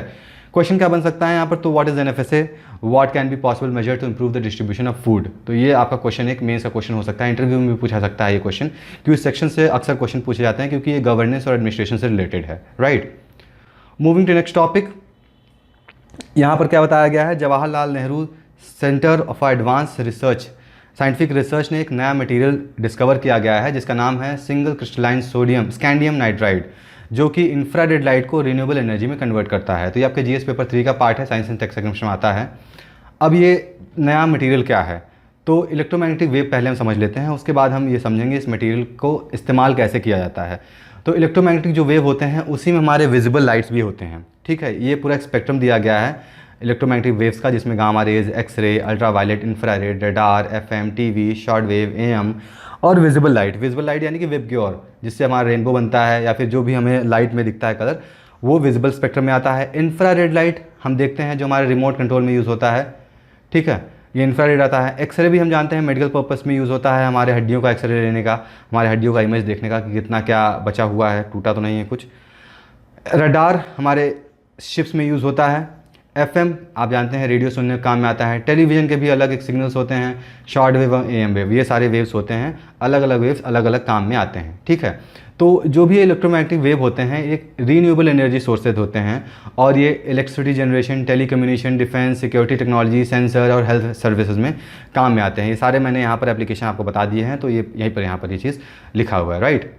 क्वेश्चन क्या बन सकता है यहाँ पर, तो what is NFSA, what can be possible measure to improve the distribution of food. तो ये आपका क्वेश्चन एक मेंस का क्वेश्चन हो सकता है, इंटरव्यू में भी पूछा सकता है ये क्वेश्चन, क्योंकि इस सेक्शन से अक्सर क्वेश्चन पूछे जाते हैं क्योंकि ये गवर्नेंस और एडमिनिस्ट्रेशन से रिलेटेड है, right. Moving to next topic, यहाँ पर क्या बताया गया है, Jawaharlal Nehru centre of advance research scientific research ने एक नया मटेरियल डिस्कवर किया गया है जिसका नाम है single crystalline sodium scandium nitride, जो कि इंफ्रारेड लाइट को रिन्यूएबल एनर्जी में कन्वर्ट करता है। तो ये आपके जीएस पेपर 3 का पार्ट है, साइंस एंड टेक सेक्शन में आता है। अब ये नया मटेरियल क्या है, तो इलेक्ट्रोमैग्नेटिक वेव पहले हम समझ लेते हैं, उसके बाद हम ये समझेंगे इस मटेरियल को इस्तेमाल कैसे किया जाता है। तो इलेक्ट्रोमैग्नेटिक जो वेव होते हैं उसी में हमारे विजिबल लाइट्स भी होते हैं, ठीक है। ये पूरा स्पेक्ट्रम दिया गया है इलेक्ट्रोमैग्नेटिक वेव्स का, जिसमें gamma rays, X ray, ultraviolet, infrared, radar, FM, TV, short wave, AM और विजिबल लाइट। विजिबल लाइट यानी कि वेब क्योर, जिससे हमारा रेनबो बनता है या फिर जो भी हमें लाइट में दिखता है कलर, वो विजिबल स्पेक्ट्रम में आता है। इंफ्रारेड लाइट हम देखते हैं जो हमारे रिमोट कंट्रोल में यूज़ होता है, ठीक है, ये इंफ्रारेड आता है। एक्सरे भी हम जानते हैं मेडिकल पर्पस में यूज़ होता है, हमारे हड्डियों का एक्सरे लेने का, हमारे हड्डियों का इमेज देखने का कि कितना क्या बचा हुआ है, टूटा तो नहीं है कुछ। रडार हमारे शिप्स में यूज़ होता है। एफएम आप जानते हैं रेडियो सुनने के काम में आता है। टेलीविज़न के भी अलग एक सिग्नल्स होते हैं, शॉर्ट वेव और एएम वेव, ये सारे वेव्स होते हैं, अलग अलग वेव्स अलग अलग काम में आते हैं, ठीक है। तो जो भी इलेक्ट्रोमैग्नेटिक वेव होते हैं एक रीन्यूएबल एनर्जी सोर्सेज होते हैं और ये electricity generation, telecommunication, defence, security technology, sensor और हेल्थ सर्विसेज में काम में आते हैं। ये सारे मैंने यहाँ पर एप्लीकेशन आपको बता दिए हैं, तो ये यहाँ पर ये चीज़ लिखा हुआ है, राइट।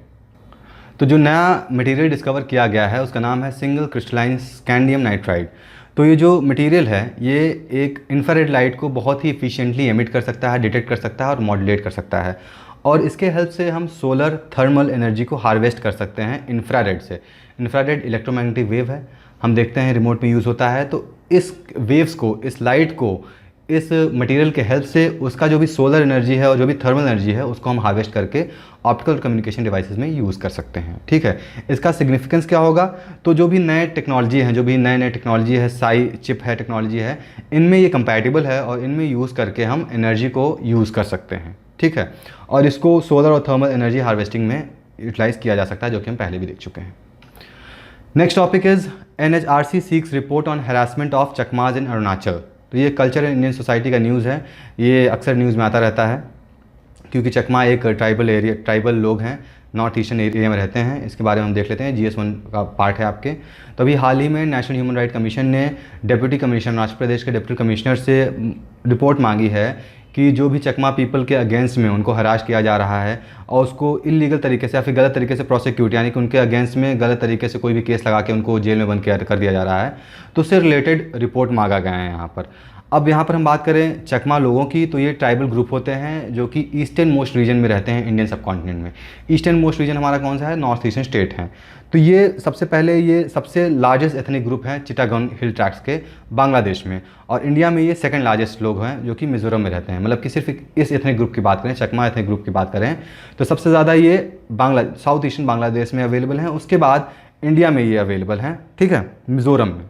तो जो नया मटेरियल डिस्कवर किया गया है उसका नाम है सिंगल क्रिस्टलाइन स्कैंडियम नाइट्राइड। तो ये जो मटेरियल है ये एक इंफ्रारेड लाइट को बहुत ही एफिशिएंटली एमिट कर सकता है, डिटेक्ट कर सकता है और मॉड्यूलेट कर सकता है, और इसके हेल्प से हम सोलर थर्मल एनर्जी को हार्वेस्ट कर सकते हैं इंफ्रारेड से। इंफ्रारेड इलेक्ट्रोमैग्नेटिक वेव है, हम देखते हैं रिमोट में यूज़ होता है। तो इस वेव्स को, इस लाइट को, इस मटेरियल के हेल्प से उसका जो भी सोलर एनर्जी है और जो भी थर्मल एनर्जी है उसको हम हार्वेस्ट करके ऑप्टिकल कम्युनिकेशन डिवाइसेस में यूज़ कर सकते हैं, ठीक है। इसका सिग्निफिकेंस क्या होगा, तो जो भी नए टेक्नोलॉजी हैं, जो भी नए टेक्नोलॉजी है, साई चिप है, टेक्नोलॉजी है, इनमें ये कंपैटिबल है और इनमें यूज़ करके हम एनर्जी को यूज़ कर सकते हैं, ठीक है। और इसको सोलर और थर्मल एनर्जी हार्वेस्टिंग में यूटिलाइज़ किया जा सकता है, जो कि हम पहले भी देख चुके हैं। Next topic is NHRC seeks report on harassment of Chakmas in Arunachal. तो ये कल्चर एंड इंडियन सोसाइटी का न्यूज़ है, ये अक्सर न्यूज़ में आता रहता है क्योंकि चकमा एक ट्राइबल लोग हैं, नॉर्थ ईस्टर्न एरिया में रहते हैं। इसके बारे में हम देख लेते हैं, GS1 का पार्ट है आपके। तो अभी हाल ही में नेशनल ह्यूमन राइट कमीशन ने डिप्टी कमिश्नर, अरुणाचल प्रदेश के डिप्टी कमिश्नर से रिपोर्ट मांगी है कि जो भी चकमा पीपल के अगेंस्ट में उनको हराश किया जा रहा है और उसको इलीगल तरीके से या फिर गलत तरीके से प्रोसिक्यूट, यानी कि उनके अगेंस्ट में गलत तरीके से कोई भी केस लगा के उनको जेल में बंद कर दिया जा रहा है, तो उससे रिलेटेड रिपोर्ट मांगा गया है यहाँ पर। अब यहाँ पर हम बात करें चकमा लोगों की, तो ये ट्राइबल ग्रुप होते हैं जो कि ईस्टर्न मोस्ट रीजन में रहते हैं इंडियन सब कॉन्टिनेंट में। ईस्टर्न मोस्ट रीजन हमारा कौन सा है, नॉर्थ ईस्टर्न स्टेट हैं। तो ये सबसे पहले ये सबसे लार्जेस्ट एथनिक ग्रुप हैं चिटागोंग हिल ट्रैक्ट्स के बांग्लादेश में, और इंडिया में ये सेकंड लार्जेस्ट लोग हैं जो कि मिज़ोरम में रहते हैं। मतलब कि सिर्फ इस एथनिक ग्रुप की बात करें, चकमा एथनिक ग्रुप की बात करें, तो सबसे ज़्यादा ये साउथ ईस्टर्न बांग्लादेश में अवेलेबल हैं, उसके बाद इंडिया में ये अवेलेबल हैं, ठीक है, मिज़ोरम में।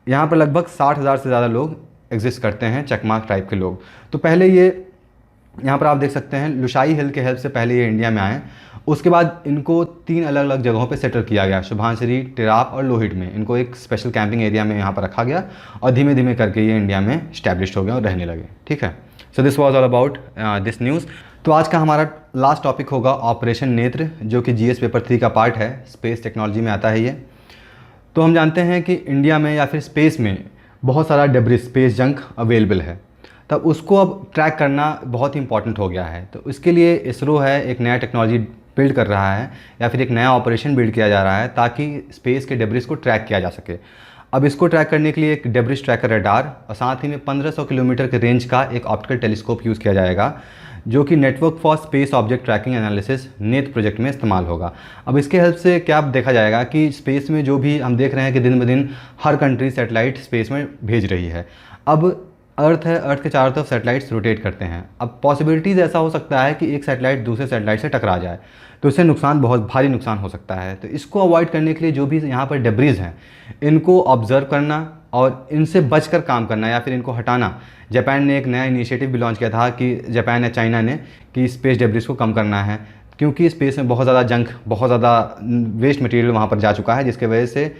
यहाँ पर लगभग 60,000 से ज़्यादा लोग एग्जिस्ट करते हैं, चकमा टाइप के लोग। तो पहले ये यहाँ पर आप देख सकते हैं लुशाई हिल के हेल्प से पहले ये इंडिया में आए, उसके बाद इनको 3 अलग अलग जगहों पे सेटल किया गया, सुभानसरी, टिराप और लोहित में। इनको एक स्पेशल कैंपिंग एरिया में यहाँ पर रखा गया और धीमे धीमे करके ये इंडिया में इस्टेब्लिश हो गए और रहने लगे, ठीक है। सो this was all about this news. तो आज का हमारा लास्ट टॉपिक होगा ऑपरेशन नेत्र, जो कि GS पेपर 3 का पार्ट है, स्पेस टेक्नोलॉजी में आता है ये। तो हम जानते हैं कि इंडिया में या फिर स्पेस में बहुत सारा डेब्रिस, स्पेस जंक अवेलेबल है, तब उसको अब ट्रैक करना बहुत ही इंपॉर्टेंट हो गया है। तो इसके लिए इसरो है एक नया टेक्नोलॉजी बिल्ड कर रहा है या फिर एक नया ऑपरेशन बिल्ड किया जा रहा है ताकि स्पेस के डेब्रिस को ट्रैक किया जा सके। अब इसको ट्रैक करने के लिए एक डेब्रिस ट्रैकर रडार और साथ ही में 1500 किलोमीटर के रेंज का एक ऑप्टिकल टेलीस्कोप यूज़ किया जाएगा, जो कि network for space object tracking analysis net project में इस्तेमाल होगा। अब इसके हेल्प से क्या देखा जाएगा कि स्पेस में जो भी हम देख रहे हैं कि दिन ब दिन हर कंट्री सैटेलाइट स्पेस में भेज रही है। अब अर्थ है, अर्थ के चारों तरफ सैटेलाइट्स रोटेट करते हैं। अब पॉसिबिलिटीज़ ऐसा हो सकता है कि एक सैटेलाइट दूसरे सैटेलाइट से टकरा जाए, तो इससे नुकसान, बहुत भारी नुकसान हो सकता है। तो इसको अवॉइड करने के लिए जो भी यहाँ पर डेब्रीज हैं, इनको ऑब्जर्व करना और इनसे बचकर काम करना या फिर इनको हटाना। जापान ने एक नया इनिशिएटिव भी लॉन्च किया था कि जापान या चाइना ने कि स्पेस डेब्रीज को कम करना है, क्योंकि स्पेस में बहुत ज़्यादा जंक, बहुत ज़्यादा वेस्ट मटेरियल वहाँ पर जा चुका है, जिसके वजह से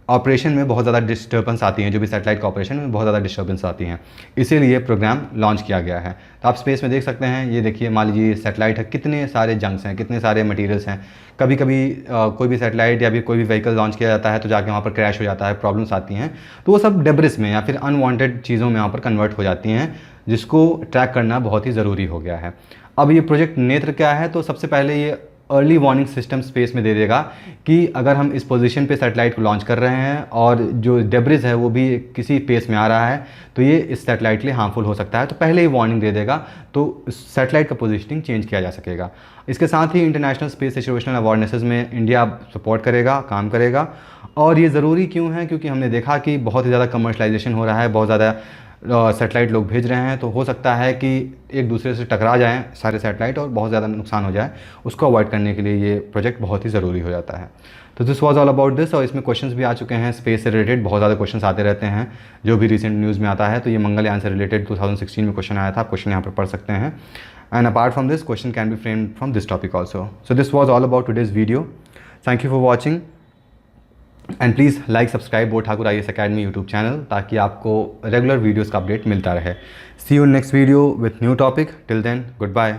ऑपरेशन में बहुत ज़्यादा डिस्टर्बेंस आती हैं, जो भी सैटेलाइट का ऑपरेशन में बहुत ज़्यादा डिस्टर्बेंस आती हैं। इसीलिए प्रोग्राम लॉन्च किया गया है। तो आप स्पेस में देख सकते हैं, ये देखिए, मान लीजिए सैटेलाइट है, कितने सारे जंक्स हैं, कितने सारे मटेरियल्स हैं। कभी कभी कोई भी सैटेलाइट या भी कोई भी व्हीकल लॉन्च किया जाता है तो जाके वहाँ पर क्रैश हो जाता है, प्रॉब्लम्स आती हैं, तो वो सब डेब्रिस में या फिर अनवांटेड चीज़ों में यहाँ पर कन्वर्ट हो जाती हैं, जिसको ट्रैक करना बहुत ही ज़रूरी हो गया है। अब ये प्रोजेक्ट नेत्र क्या है, तो सबसे पहले ये अर्ली वार्निंग सिस्टम स्पेस में दे देगा कि अगर हम इस पोजीशन पे सैटेलाइट को लॉन्च कर रहे हैं और जो डेब्रिस है वो भी किसी पेस में आ रहा है, तो ये इस सैटेलाइट के लिए हार्मफुल हो सकता है, तो पहले ही वार्निंग दे देगा, तो सैटेलाइट का पोजीशनिंग चेंज किया जा सकेगा। इसके साथ ही इंटरनेशनल स्पेस सिचुएशनल अवेयरनेसेस में इंडिया सपोर्ट करेगा, काम करेगा। और ये ज़रूरी क्यों है, क्योंकि हमने देखा कि बहुत ही ज़्यादा कमर्शलाइजेशन हो रहा है, बहुत ज़्यादा सैटेलाइट लोग भेज रहे हैं, तो हो सकता है कि एक दूसरे से टकरा जाएं सारे सैटेलाइट और बहुत ज़्यादा नुकसान हो जाए। उसको अवॉइड करने के लिए ये प्रोजेक्ट बहुत ही ज़रूरी हो जाता है। तो this was all about this. और इसमें क्वेश्चंस भी आ चुके हैं स्पेस से रिलेटेड, बहुत ज़्यादा क्वेश्चंस आते रहते हैं जो भी रिसेंट न्यूज़ में आता है। तो ये मंगलयान से रिलेटेड 2016 में क्वेश्चन आया था, आप क्वेश्चन यहाँ पर पढ़ सकते हैं। And apart from this, question can be framed from this topic also. So this was all about today's video. Thank you for watching and please like subscribe बोट Thakur IAS academy YouTube channel, ताकि आपको regular videos का update मिलता रहे। See you next video with new topic. Till then, good bye.